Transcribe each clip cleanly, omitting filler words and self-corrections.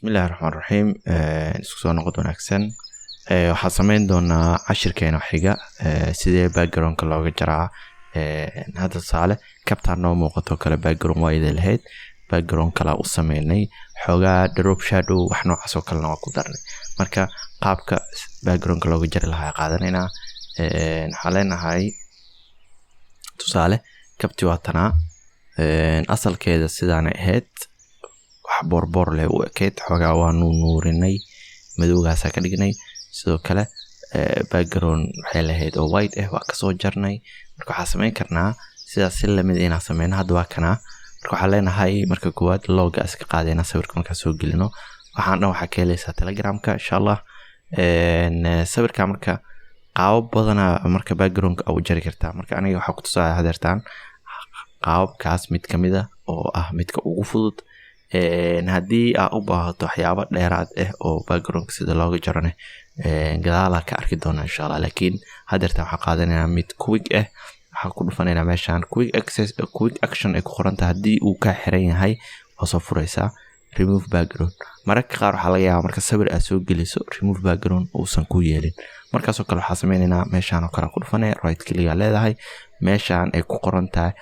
bismillahi raxmaan raxiim. Isku soo noqod wanaagsan. Waxaan samayn doonaa cashirkeena xiga sidee backgroundka looga jaraa. Hadda tusaale kabtaan noo muuqato kale background waa idin lahayd, background kala u sameynay xogaa drop shadow wax noocaas oo kale waa ku darnay. Marka qaabka backgroundka looga jari lahaa qaadanayna waxaan leenahay tusaale kabti waa tanaa asalkeeda sidaan ahayd wax borbor leh u ekeyd xogaa waa nuurinay madowgaas ka dhignay sidoo kale background waxay lahayd oo white waa ka soo jarnay. marka waxaan sameyn karnaa sidaas si lamid inaan sameeyno. hadda waa kana marka waxaan leenahay marka koowaad logga iska qaadayna sawirka marka soo gelino waxaan dhan waxa ka helaysaa Telegramka insha Allah. sawirka marka qaab badana marka backgroundka u jari kartaa. marka aniga waxa ku tusaaya hadeertaan qaabkaas mid kamid ah oo ah midka ugu fudud. haddii aad u baahato waxyaabo dheeraad ah oo backgroundka sida looga jarane gadaal ka arki doona insha Allah. laakiin hadeertaan waxa qaadanayna mid quick ah. waxa ku dhufanayna meeshan quick access quick action ay ku qoranta haddii uu ka xiran yahay oo soo furaysa remove background. mararka qaar waxa laga yaabaa marka sawir aad soo geliso remove background uusan ku yeelin. markaas oo kale waxa sameeynaa meeshan oo kale ku dhufanay right click leedahay meeshan ay ku qorantahay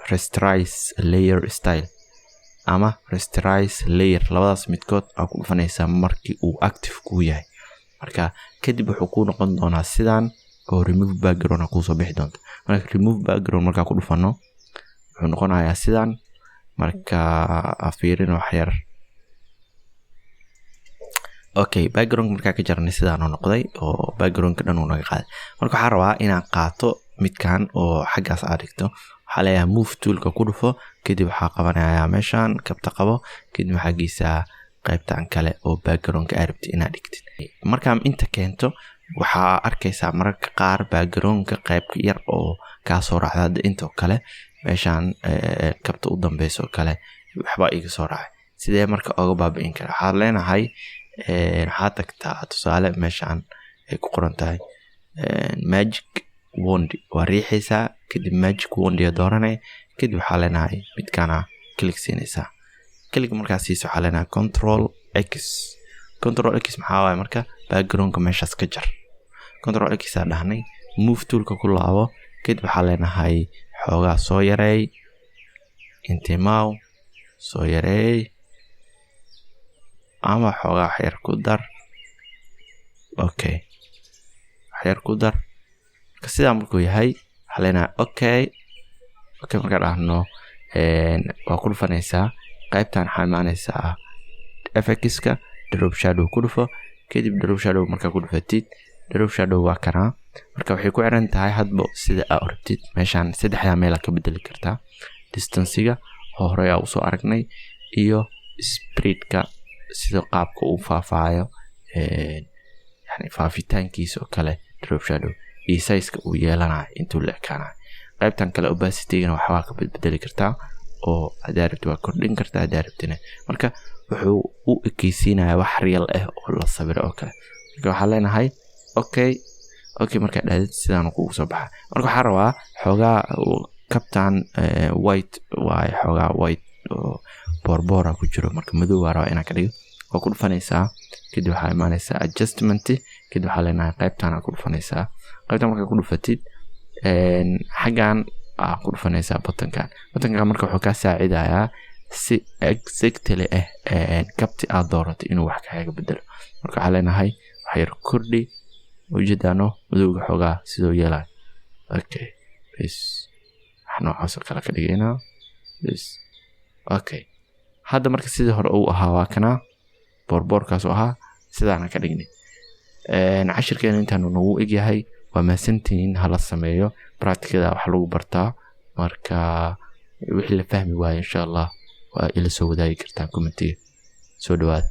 rasterize layer style ama rasterize layer labadaas midkood aad ku dhufanaysaa markii uu active ku yahay. marka kadib wuxuu ku noqon doonaa sidaan oo remove background ku soo bixi doonto. marka remove background marka ku dhufano wuxuu noqonayaa sidaan. marka afiirin wax yar okay background marka ka jarnay sidaan oo noqday oo backgroundka dhan uu naga qaaday. marka waxaan rabaa inaan qaato midkan oo xaggaas aad dhigto. waxaa leeyahay move toolka ku dhufo kadib waxaa qabanayaa meeshan kabta qabo kadib waxaa geysaa qaybtan kale oo backgroundka aad rabtid inaad dhigtid. marka inta keento waxaa arkaysaa mararka qaar backgroundka qayb yar oo ka soo raacda inta kale meeshan kabta u dambayso kale waxba iga soo raacay. sidee marka uga baabi'in kara waxaan leenahay waxaa tagtaa tusaale meeshan ay ku qoran tahay magic wand waa riixaysaa kadib magic wand iyo dooranay kadib waxaa leenahay midkana click siinaysaa. click markaas siiso waxaa leenahay control x maxaa waaye marka backgroundka meeshaas ka jar. control x aa dhahnay move toolka ku laabo kadib waxaa leenahay xoogaa soo yareey intimaw soo yareey ama xoogaa xeer ku dar okay xeer ku dar. sida markuu yahay waxaa leenahay okay marka dhahno waa ku dhufanaysaa qaybtan waxaa imaanaysaa fx-ka drop shadow ku dhufo kadib drop shadow marka ku dhufatid drop shadow waa kana. marka waxay ku xiran tahay hadba sida aad rabtid. meeshan saddexda meel ka bedeli kartaa distance-ga hore aad u soo aragnay iyo spread-ka sida qaabka uu faafaayo yani faafitaankiisa oo kale drop shadow iyo size-ka uu yeelanayo intuu la ekaanayo. qaybtan kale opacity-gana waxaa ka bedeli kartaa oo hadaa rabtid waa kordhin kartaa hadaa rabtid. marka wuxuu u ekeysiinayaa wax real ah oo la sawiro oo kale. marka waxaan leenahay okay marka dhaadid sidaan ku soo baxa. marka waxaan rabaa xogaa kabtan white waa xogaa white oo borbora ku jiro marka madow waa rabaa inaan ka dhigo. waa ku dhufanaysaa kadib waxaa imaanaysaa adjustment kadib waxaa leenahay qaybtan aad ku dhufanaysaa. qaybtan marka ku dhufatid xaggan aad ku dhufanaysaa buttonkan marka wuxuu ka saacidayaa si exactly kabti aad doorato inuu wax kaaga bedelo. marka waxaa leenahay wax yar kordhi ujeedano madowga xogaa sidoo yeelay okay bas wax noocaas kala ka dhigayna bas okay. hadda marka sidii hore uu ahaa waa kana borborkaas oo ahaa sidaan ka dhignay. cashirkeena intaan nagu egyahay waa maasantiin hala sameeyo practice-da wax lagu bartaa. marka wixii la fahmi waayo insha Allah waa ila soo wadaagi kartaan comment soo dhawaad.